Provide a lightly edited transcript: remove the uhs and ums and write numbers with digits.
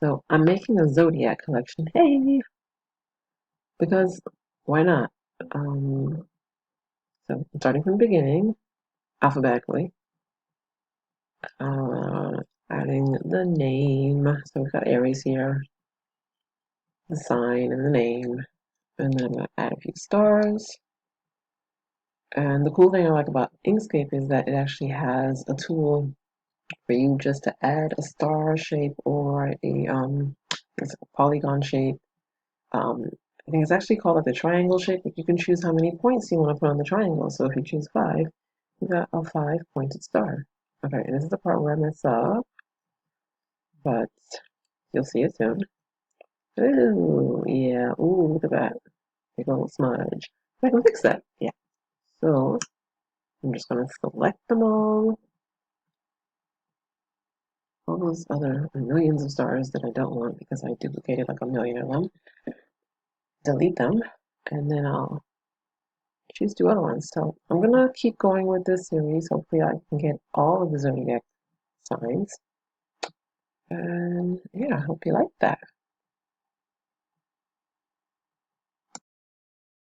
So I'm making a Zodiac collection. Hey, because why not? Um, so I'm starting from the beginning, alphabetically, uh, adding the name. So we've got Aries here, the sign and the name, and then I'm gonna add a few stars. And the cool thing I like about Inkscape is that it actually has a tool for you just to add a star shape or it's like a polygon shape. Um, I think it's actually called like the triangle shape. Like you can choose how many points you want to put on the triangle. So if you choose 5, you got a 5-pointed star. Okay, and this is the part where I mess up, but you'll see it soon. Ooh, yeah, ooh, look at that. Big old smudge. I can fix that. Yeah. So I'm just gonna select them all those other millions of stars that I don't want because I duplicated like a million of them. Delete them, and then I'll choose two other ones. So I'm gonna keep going with this series. Hopefully I can get all of the zodiac signs. And yeah, I hope you like that.